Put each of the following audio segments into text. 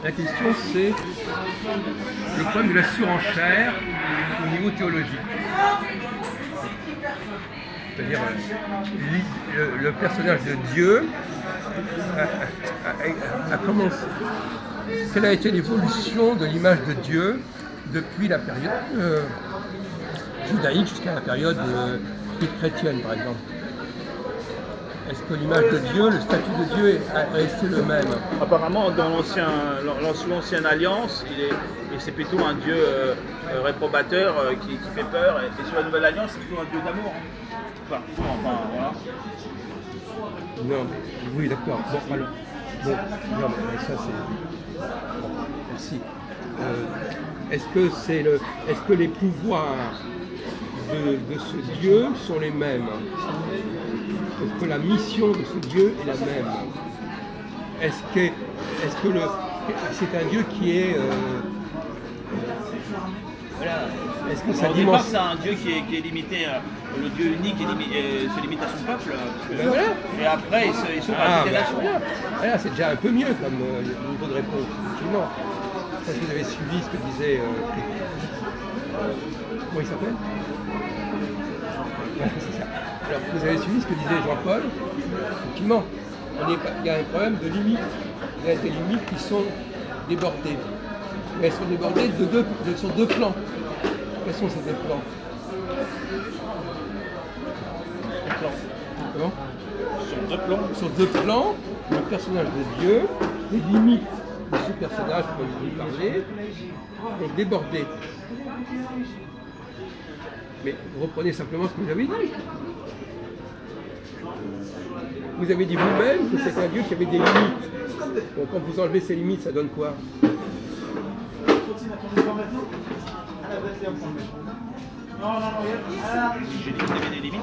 La question, c'est le problème de la surenchère au niveau théologique. C'est-à-dire, le personnage de Dieu a commencé. Quelle a été l'évolution de l'image de Dieu depuis la période judaïque jusqu'à la période chrétienne, par exemple? Est-ce que l'image de Dieu, le statut de Dieu est resté le même? Apparemment, dans l'ancienne alliance, c'est plutôt un Dieu réprobateur qui fait peur. Et sur la nouvelle alliance, c'est plutôt un Dieu d'amour. Enfin, voilà. Non, oui, d'accord. Bon, alors, non, mais ça c'est. Bon, merci. Est-ce que les pouvoirs de ce Dieu sont les mêmes? Est-ce que la mission de ce Dieu est la même? Est-ce que c'est un Dieu qui est voilà. Est-ce que Au départ, c'est un Dieu qui est limité, le Dieu unique se limite à son peuple. Voilà. Et après, il s'ouvre à toutes les nations. Voilà, c'est déjà un peu mieux comme niveau de réponse, effectivement. Est-ce que vous avez suivi ce que disait. Comment il s'appelle? Ouais, c'est ça. Alors, vous avez suivi ce que disait Jean-Paul? Effectivement, il y a un problème de limite. Il y a des limites qui sont débordées. Mais elles sont débordées sur deux plans. Quels sont ces deux plans? Comment? Sur deux plans, le personnage de Dieu, les limites de ce personnage, comme je vous parlais, sont débordées. Mais vous reprenez simplement ce que vous avez dit. Vous avez dit vous-même que c'est un Dieu qui avait des limites. Donc quand vous enlevez ces limites, ça donne quoi? J'ai dit qu'il y avait des limites.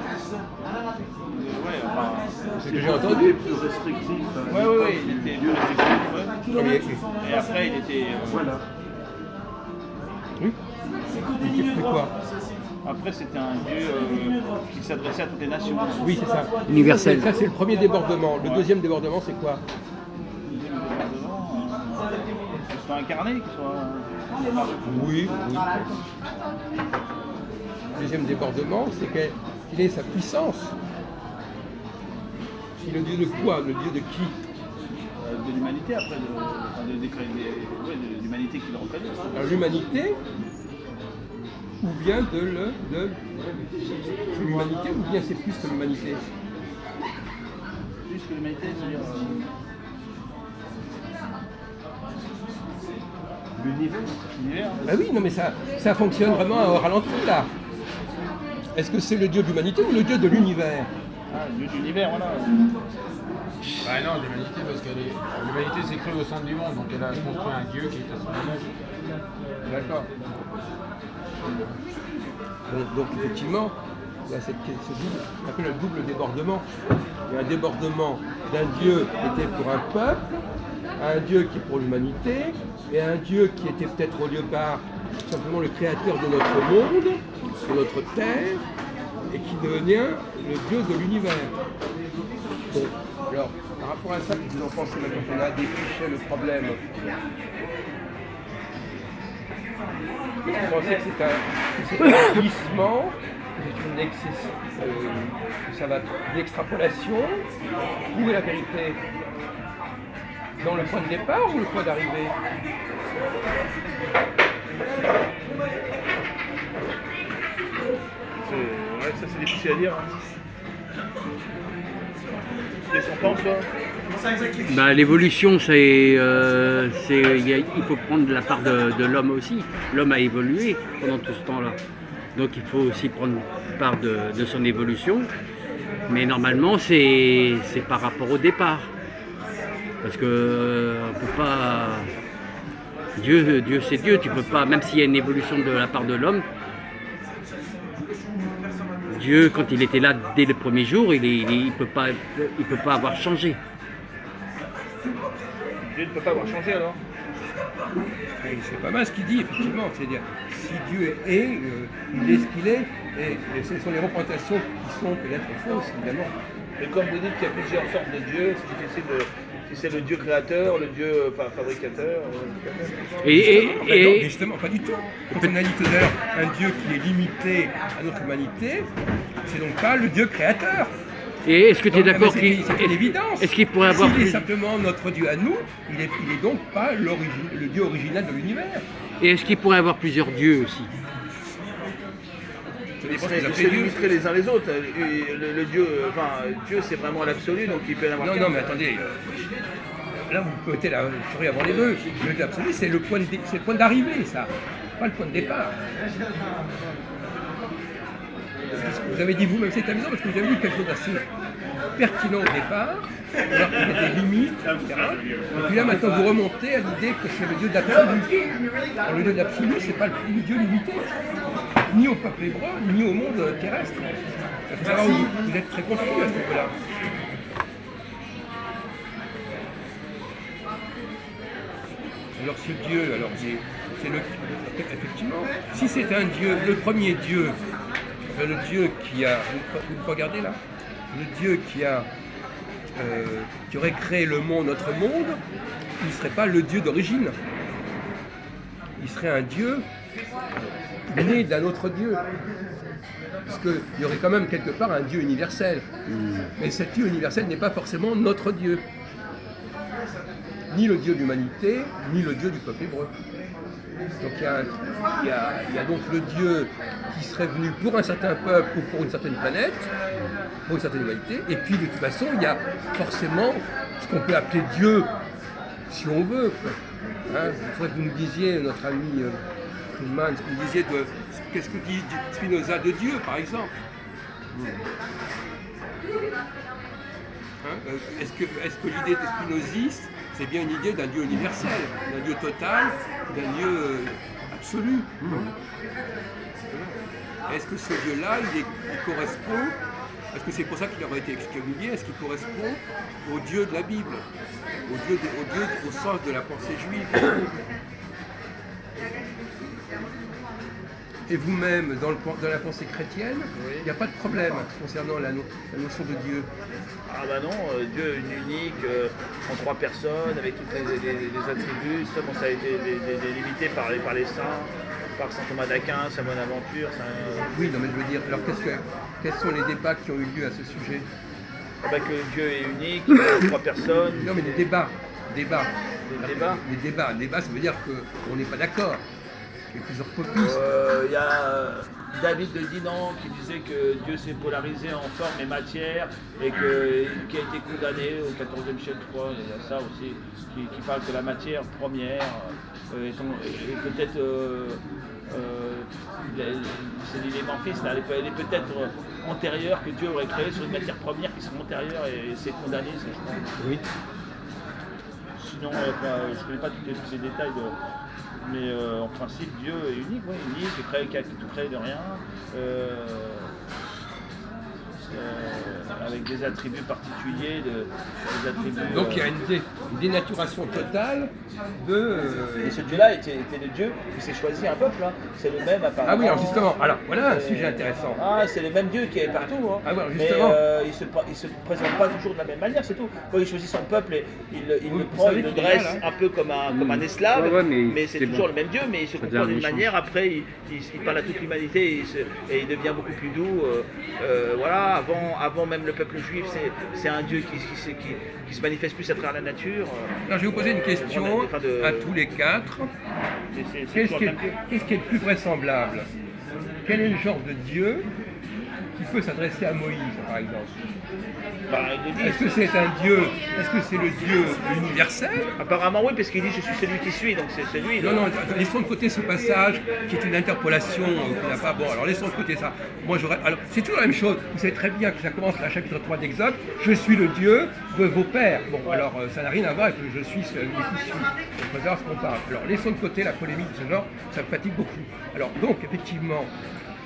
Ouais, enfin, c'est ce que j'ai entendu. Plus restrictif. Oui, il était plus restrictif. Et après, il était. Voilà. Oui. Il était plus quoi? Après, c'était un Dieu qui s'adressait à toutes les nations. Oui, c'est ça. Universel. Ça, c'est le premier débordement. Le deuxième débordement, c'est quoi? Qu'il soit incarné, qu'il soit. Oui. Le deuxième débordement, c'est qu'il ait sa puissance. Il est le Dieu de quoi? Le Dieu de qui? De l'humanité, après, de l'humanité qui le reconnaît. Alors l'humanité, ou bien de l'humanité, ou bien c'est plus que l'humanité? Plus que l'humanité, c'est-à-dire. L'univers. Ah oui, non mais ça fonctionne vraiment au ralenti là. Est-ce que c'est le Dieu de l'humanité ou le Dieu de l'univers? Ah, le Dieu de l'univers, voilà. Bah non, l'humanité, parce que l'humanité s'est créée au centre du monde, donc elle a construit un Dieu qui est à son image. D'accord. Donc effectivement, il y a qu'on appelle le double débordement. Il y a un débordement d'un Dieu qui était pour un peuple, un Dieu qui est pour l'humanité, et un Dieu qui était peut-être au départ simplement le créateur de notre monde, de notre terre, et qui devient le Dieu de l'univers. Bon, alors, par rapport à ça, qu'est-ce que vous en pensez maintenant qu'on a défriché le problème? Vous pensez que c'est un glissement, que ça va être une extrapolation? Où est la vérité? Dans le point de départ ou le point d'arrivée? Ça c'est difficile à dire. Qu'est-ce qu'on pense, toi? L'évolution, il faut prendre la part de l'homme aussi. L'homme a évolué pendant tout ce temps-là. Donc il faut aussi prendre part de son évolution. Mais normalement, c'est par rapport au départ. Parce que on peut pas. Dieu c'est Dieu, tu peux pas, même s'il y a une évolution de la part de l'homme, Dieu, quand il était là dès le premier jour, il peut pas avoir changé. Dieu ne peut pas avoir changé alors? C'est pas mal ce qu'il dit, effectivement. C'est-à-dire, si Dieu est, il est ce qu'il est, et ce sont les représentations qui sont peut-être fausses, évidemment. Mais comme vous dites qu'il y a plusieurs sortes de Dieu, c'est difficile si c'est le Dieu créateur, le Dieu fabricateur. Justement, pas du tout. Quand on a dit tout à l'heure un Dieu qui est limité à notre humanité, c'est donc pas le Dieu créateur. Et est-ce que tu es d'accord C'est une évidence. Est-ce qu'il pourrait avoir S'il est plus... simplement notre Dieu à nous, il est donc pas le Dieu original de l'univers. Et est-ce qu'il pourrait avoir plusieurs dieux aussi? Ça dépend de ce Ils qu'on se appelle Dieu. limiteraient les uns les autres. Le Dieu, Dieu c'est vraiment l'absolu, donc il peut y en avoir Non, qu'un. non, mais attendez. Là, vous mettez la souris avant les bœufs. Le Dieu absolu, c'est le point d'arrivée, ça. Pas le point de départ. Vous avez dit vous-même, c'est amusant parce que vous avez dit quelque chose d'assez pertinent au départ, alors qu'il y a des limites, etc. Et puis là, maintenant, vous remontez à l'idée que c'est le Dieu de l'absolu. Alors, le Dieu de l'absolu, c'est pas le Dieu limité, ni au peuple hébreu, ni au monde terrestre. Vous êtes très confus à ce niveau-là. Alors ce Dieu, c'est effectivement, si c'est un Dieu, le premier Dieu, le Dieu qui a, vous regardez là, le Dieu qui aurait créé le monde, notre monde, il ne serait pas le Dieu d'origine. Il serait un Dieu né d'un autre Dieu. Parce qu'il y aurait quand même quelque part un Dieu universel. Mais cet Dieu universel n'est pas forcément notre Dieu. Ni le Dieu de l'humanité, ni le Dieu du peuple hébreu. Donc il y a donc le Dieu qui serait venu pour un certain peuple ou pour une certaine planète, pour une certaine humanité, et puis de toute façon il y a forcément ce qu'on peut appeler Dieu, si on veut. Hein, il faudrait que vous nous disiez, notre ami Friedman, ce que vous disiez de qu'est-ce que dit Spinoza de Dieu, par exemple. Hein, est-ce que l'idée des spinozistes, c'est bien une idée d'un Dieu universel, d'un Dieu total, d'un Dieu absolu? Est-ce que ce Dieu-là, il correspond, est-ce que c'est pour ça qu'il aurait été excommunié, est-ce qu'il correspond au Dieu de la Bible, au Dieu au sens de la pensée juive? Et vous-même, dans la pensée chrétienne, il n'y a pas de problème concernant la notion de Dieu. Ah bah non, Dieu unique, en 3 personnes, avec tous les attributs, ça, bon, ça a été limité par les saints, par saint Thomas d'Aquin, saint Bonaventure. Oui, non mais je veux dire, alors quels sont les débats qui ont eu lieu à ce sujet? Ah bah que Dieu est unique, en 3 personnes. Non mais les débats. Les débats, ça veut dire qu'on n'est pas d'accord. Il y a plusieurs copistes. Il y a David de Dinan qui disait que Dieu s'est polarisé en forme et matière et qui a été condamné au XIVe siècle, je crois. Il y a ça aussi, qui parle que la matière première est peut-être c'est l'élément fils, elle est peut-être antérieure, que Dieu aurait créé sur une matière première qui serait antérieure et c'est condamné, ça, je crois. Oui. Sinon, je ne connais pas tous les détails mais en principe, Dieu est unique, qui a tout créé de rien, avec des attributs particuliers, des attributs. Donc il y a une dénaturation totale de. Et ce Dieu-là était le Dieu qui s'est choisi un peuple, hein. C'est le même apparemment. Ah oui, alors justement, voilà un sujet intéressant. Ah, c'est le même Dieu qui est partout, hein. Ah oui, alors justement. Mais il se présente pas toujours de la même manière, c'est tout. Quand il choisit son peuple, il le prend, savez il le qu'il est dresse là, un peu comme un esclave, Ouais, mais c'est toujours bon. le même Dieu, mais il se Pas comporte dire d'une méchant. manière, après il parle à toute l'humanité et il devient beaucoup plus doux. Voilà, avant même le peuple juif, c'est un Dieu qui se manifeste plus à travers la nature. Alors, je vais vous poser une question à tous les 4. C'est Qu'est-ce toujours qui le même Dieu. est le plus vraisemblable? Quel est le genre de Dieu qui peut s'adresser à Moïse, par exemple? Bah, il le dit. Est-ce que c'est un Dieu? Est-ce que c'est le Dieu universel? Apparemment oui, parce qu'il dit je suis celui qui suis, donc c'est lui. Non, laissons de côté ce passage qui est une interpolation qu'on n'a pas. Bon, alors laissons de côté ça. Moi, alors, c'est toujours la même chose. Vous savez très bien que ça commence à la chapitre 3 d'Exode. Je suis le Dieu de vos pères. Bon, alors ça n'a rien à voir avec le je suis celui qui suis. On peut savoir ce qu'on parle. Alors, laissons de côté la polémique de ce genre. Ça me fatigue beaucoup. Alors, donc, effectivement,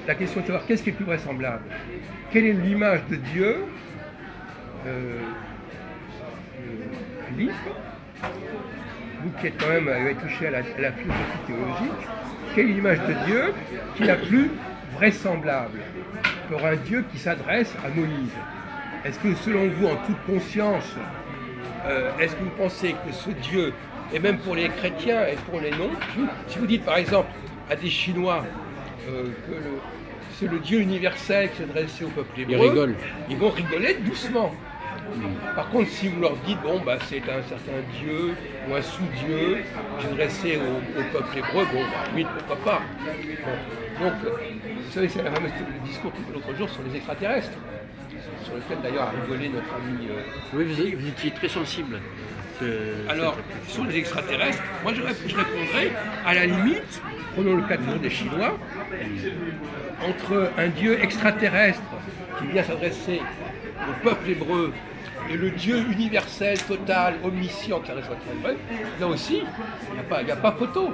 la question de savoir qu'est-ce qui est le plus vraisemblable? Quelle est l'image de Dieu? Philippe, vous qui êtes quand même avez touché à la philosophie théologique, quelle est l'image de Dieu qui est la plus vraisemblable pour un Dieu qui s'adresse à Moïse? Est-ce que selon vous, en toute conscience, est-ce que vous pensez que ce Dieu, et même pour les chrétiens et pour les non, si vous dites par exemple à des Chinois que c'est le Dieu universel qui s'adressait au peuple hébreu, Ils rigolent. ils vont rigoler doucement. Par contre, si vous leur dites, bon, bah, c'est un certain Dieu ou un sous-Dieu qui s'adressait au peuple hébreu, bon, bah, limite, pourquoi pas. Bon. Donc, vous savez, c'est le discours qu'il fait l'autre jour sur les extraterrestres, sur lequel d'ailleurs a rigolé notre ami. Oui, vous étiez très sensible. Alors, sur les extraterrestres, moi je répondrais, à la limite, prenons le cas des Chinois, entre un Dieu extraterrestre qui vient s'adresser au peuple hébreu et le Dieu universel, total, omniscient qui s'adresse au peuple hébreu, là aussi, il n'y a pas photo.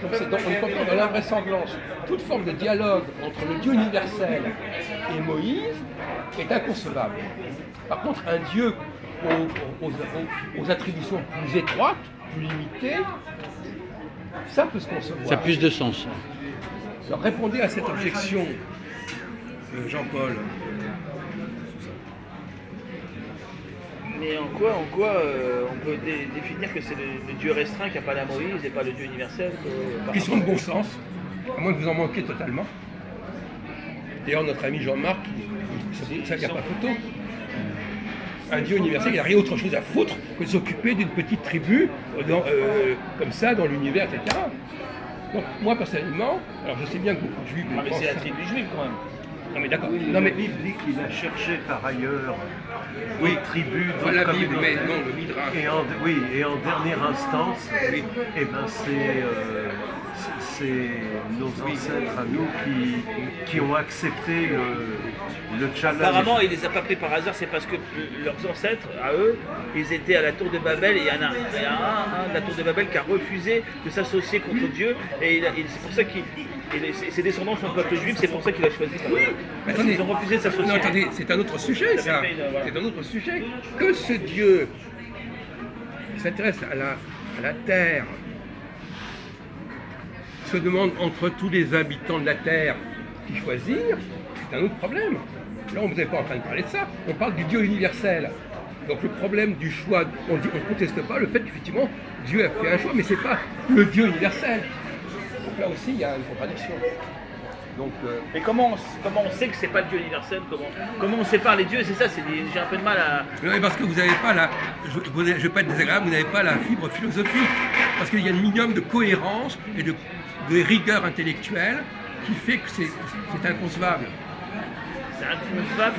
Donc on est encore dans l'invraisemblance. Toute forme de dialogue entre le Dieu universel et Moïse est inconcevable. Par contre, un Dieu aux attributions plus étroites, plus limitées, ça peut se concevoir. Ça a plus de sens. Alors répondez à cette objection, Jean-Paul. Mais en quoi on peut définir que c'est le Dieu restreint qui n'a pas la Moïse et pas le Dieu universel Question de bon sens, à moins que vous en manquiez totalement. D'ailleurs, notre ami Jean-Marc, ça n'y a pas photo. Un Dieu universel, il n'a rien autre chose à foutre que de s'occuper d'une petite tribu comme ça dans l'univers, etc. Donc moi personnellement, alors je sais bien que beaucoup de juifs... Ah mais c'est la tribu juive quand même. Non mais d'accord. Oui, Non mais la Bible dit qu'il a cherché par ailleurs oui, d'autres tribus, d'autres la Bible, mais communautés. non, le Midrash. Et en dernière instance, Oui. eh ben c'est nos ancêtres à nous qui ont accepté le challenge. Apparemment, il les a pas pris par hasard, c'est parce que leurs ancêtres, à eux, ils étaient à la tour de Babel et il y en a un de la tour de Babel qui a refusé de s'associer contre Dieu et c'est pour ça qu'il... Et ses descendants sont le peuple juif, c'est pour ça qu'il a choisi ça. Mais Parce qu'ils ont refusé de s'associer. Non, attendez, c'est un autre sujet, Ça ça. avait fait voilà. C'est un autre sujet. Que ce Dieu qui s'intéresse à la terre se demande entre tous les habitants de la terre qui choisir, c'est un autre problème. Là, vous n'êtes pas en train de parler de ça. On parle du Dieu universel. Donc le problème du choix, on ne conteste pas le fait qu'effectivement Dieu a fait un choix, mais ce n'est pas le Dieu universel. Donc là aussi, il y a une contradiction. Donc, Mais comment on sait que c'est pas le Dieu universel, comment on sépare les dieux, c'est ça, j'ai un peu de mal à... oui, parce que vous n'avez pas je ne vais pas être désagréable, vous n'avez pas la fibre philosophique. Parce qu'il y a un minimum de cohérence et de rigueur intellectuelle qui fait que c'est inconcevable. C'est inconcevable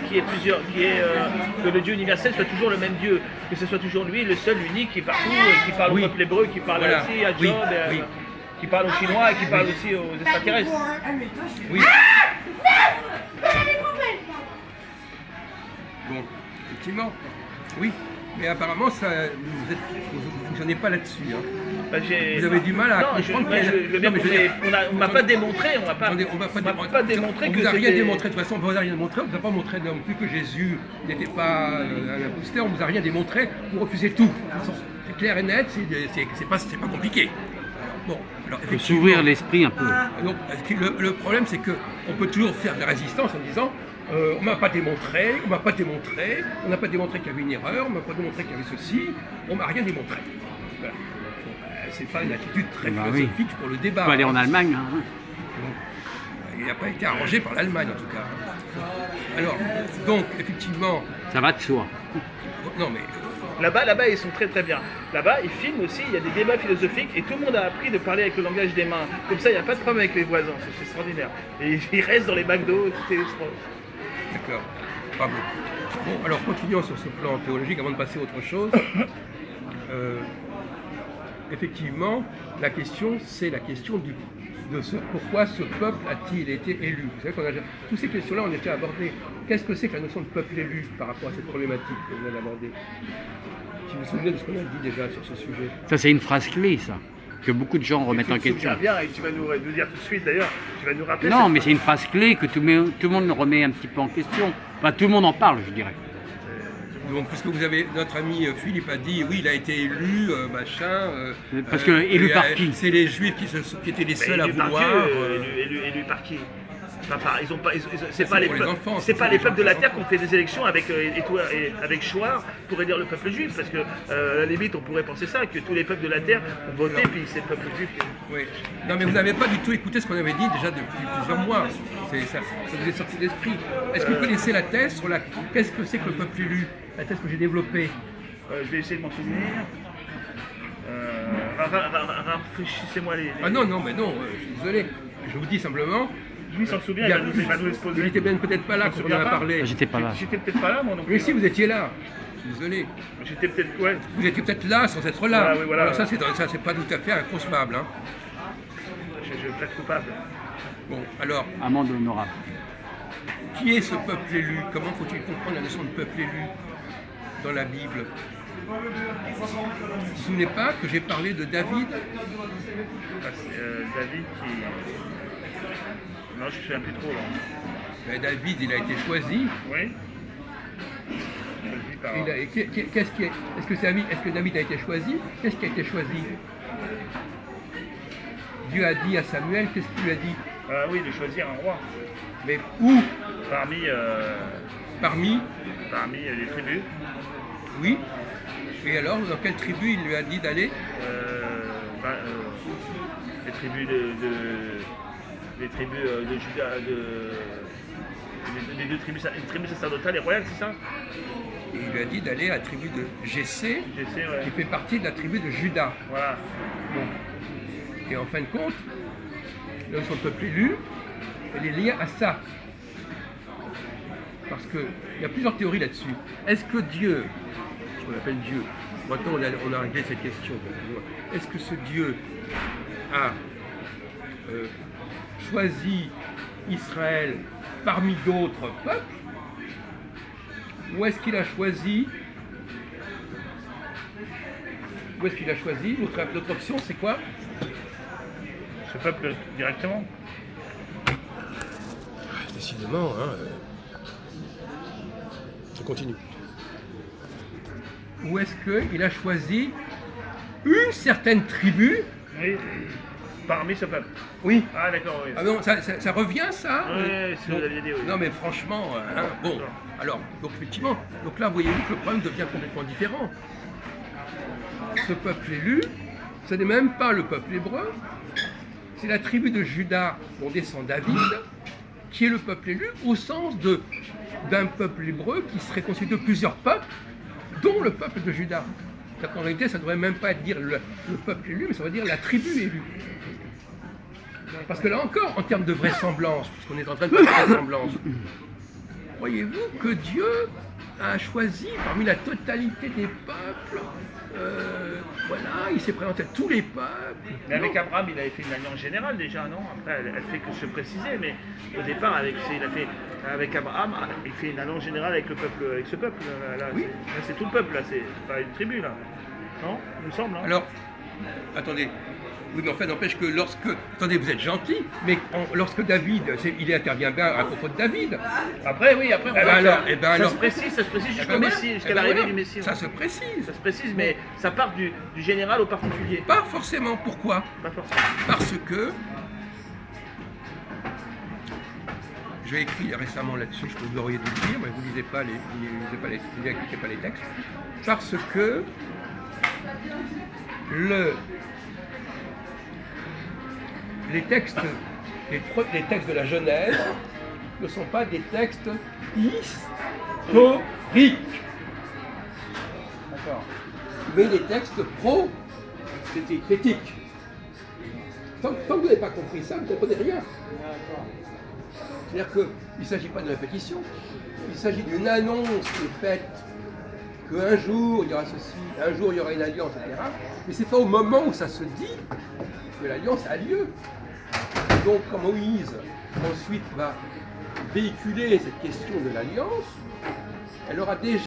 que le Dieu universel soit toujours le même Dieu, que ce soit toujours lui, le seul, l'unique, qui partout, qui parle Oui. au peuple hébreu, qui parle Voilà. aussi à Job, Oui. et Oui. qui parle aux Chinois et qui parle aussi aux extraterrestres. Oui. Bon, effectivement, oui. Mais apparemment, ça, vous ne fonctionnez pas là-dessus. Hein. Bah, Vous avez du mal à non, comprendre je veux bien Non, mais je veux dire, on m'a pas démontré, on m'a pas Attendez, on va démontré on que vous a rien c'était- démontré, de toute façon, on vous a rien démontré, on vous a pas montré non plus que Jésus n'était pas un imposteur, on vous a rien démontré, vous refusez tout. De toute façon, c'est clair et net, c'est pas compliqué. Bon, alors Il faut effectivement, s'ouvrir l'esprit un peu. donc, le problème c'est qu'on peut toujours faire de la résistance en disant on m'a pas démontré, on n'a pas démontré qu'il y avait une erreur, on m'a pas démontré qu'il y avait ceci, on m'a rien démontré. Voilà. C'est pas une attitude très Bah oui. philosophique pour le débat. Il faut aller en Allemagne. Hein. Il n'a pas été arrangé par l'Allemagne en tout cas. Alors, donc effectivement, Ça va de soi. non mais Là-bas, ils sont très très bien. Là-bas, ils filment aussi, il y a des débats philosophiques et tout le monde a appris de parler avec le langage des mains. Comme ça, il n'y a pas de problème avec les voisins, c'est extraordinaire. Et ils restent dans les McDo, tout est extraordinaire. d'accord, bravo. Bon, alors continuons sur ce plan théologique avant de passer à autre chose. Effectivement, la question, c'est la question pourquoi ce peuple a-t-il été élu. Vous savez qu'on a toutes ces questions-là, on a déjà abordé. Qu'est-ce que c'est que la notion de peuple élu par rapport à cette problématique que vous venez d'aborder? Si vous vous souvenez de ce qu'on a dit déjà sur ce sujet. Ça, c'est une phrase clé, ça, que beaucoup de gens remettent en Tu te question. souviens bien et tu vas nous dire tout de suite d'ailleurs, tu vas nous rappeler. Non, cette- mais c'est une phrase clé que tout le monde remet un petit peu en question. Enfin, tout le monde en parle, je dirais. Donc, puisque notre ami Philippe a dit, oui, il a été élu, machin. Parce que élu et, par qui? C'est les Juifs qui étaient les Mais seuls à élu par vouloir. Dieu, élu par qui? Ils ont pas, c'est Ça, pas c'est les pour les peuples, enfants, c'est ça, pas c'est les les peuples de la gens terre qui qui ont fait des élections avec Chouard pour élire le peuple juif, parce que à la limite on pourrait penser ça, que tous les peuples de la terre ont voté, puis c'est le peuple juif. Oui. Non, mais vous n'avez pas du tout écouté ce qu'on avait dit déjà depuis plusieurs mois. Ça vous est sorti d'esprit. Est-ce que vous connaissez la thèse sur qu'est-ce que c'est que le peuple élu? La thèse que j'ai développée. Je vais essayer de m'en souvenir. Rafraîchissez-moi les. Ah non, mais non, je suis désolé. Je vous dis simplement. Lui s'en souvient, il y a il va nous exposer. Il était même peut-être pas là quand on en a parlé. J'étais pas là. J'étais peut-être pas là, moi non plus. Mais si, vous étiez là. Je suis désolé. J'étais peut-être, ouais. Vous étiez peut-être là sans être là. Voilà, oui, voilà. Alors ça, c'est pas tout à fait inconcevable. Hein. Je plaide coupable. Bon, alors, Amende honorable. qui est ce peuple élu? Comment faut-il comprendre la notion de peuple élu dans la Bible? Vous ne vous souvenez pas que j'ai parlé de David? Ah, c'est David qui. Non, je ne me souviens plus trop là. Ben, David, il a été choisi. Oui. Choisi par- Est-ce que David a été choisi? Qu'est-ce qui a été choisi? Dieu a dit à Samuel, qu'est-ce qu'il lui a dit? Ah oui, de choisir un roi. Mais où? Parmi Parmi? les tribus. Oui. Et alors, dans quelle tribu il lui a dit d'aller? Les tribus les tribus de Juda, les deux tribus, une tribu sacerdotale et royale, c'est ça? Et il lui a dit d'aller à la tribu de Jessé, Jessé, ouais. qui fait partie de la tribu de Juda. Voilà. Bon. Et en fin de compte, la notion de peuple élu, elle est liée à ça. Parce qu'il y a plusieurs théories là-dessus. Est-ce que Dieu, ce qu'on appelle Dieu, maintenant on a réglé cette question, est-ce que ce Dieu a choisi Israël parmi d'autres peuples, ou est-ce qu'il a choisi l'autre option, c'est quoi? Ce peuple directement. Décidément, hein. On continue. Ou est-ce qu'il a choisi une certaine tribu? Oui. Parmi ce peuple. Oui. Ah d'accord, oui. Ah non, ça revient ça? Oui, c'est ce que vous aviez dit, oui. Non mais franchement, hein, bon, alors, donc effectivement, donc là voyez-vous que le problème devient complètement différent. Ce peuple élu, ce n'est même pas le peuple hébreu, c'est la tribu de Juda dont descend David, qui est le peuple élu au sens d'un peuple hébreu qui serait constitué de plusieurs peuples, dont le peuple de Juda. C'est-à-dire qu'en réalité, ça ne devrait même pas dire le peuple élu, mais ça veut dire la tribu élue. Parce que là encore, en termes de vraisemblance, puisqu'on est en train de parler de vraisemblance, voyez-vous que Dieu a choisi parmi la totalité des peuples, voilà, il s'est présenté à tous les peuples. Mais avec Abraham, il avait fait une alliance générale déjà, non? Après, elle fait que se préciser, mais au départ, avec Abraham, il fait une alliance générale avec ce peuple. Là, Oui. c'est tout le peuple, là, c'est pas une tribu, là. Non? Il me semble, hein? Alors, attendez. Oui, mais enfin, n'empêche que attendez, vous êtes gentil, mais lorsque David, il intervient bien à propos de David. Après, oui, après, on ben voit alors, que eh ben alors. ça se précise jusqu'au ben voilà, Messie, jusqu'à eh ben l'arrivée voilà, du Messie. Ça se précise. Ça se précise, mais ça part du général au particulier. Pas forcément. Pourquoi? Pas forcément. Parce que j'ai écrit récemment là-dessus, je peux vous l'auriez dû le dire, mais vous ne lisez pas les textes. Parce que les textes de la Genèse ne sont pas des textes historiques, D'accord. mais des textes prophétiques. Tant que vous n'avez pas compris ça, vous ne comprenez rien. D'accord. C'est-à-dire qu'il ne s'agit pas de répétition, il s'agit d'une annonce qui est faite qu'un jour il y aura ceci, un jour il y aura une alliance, etc. Mais c'est pas au moment où ça se dit que l'alliance a lieu. Donc quand Moïse ensuite va véhiculer cette question de l'alliance, elle aura déjà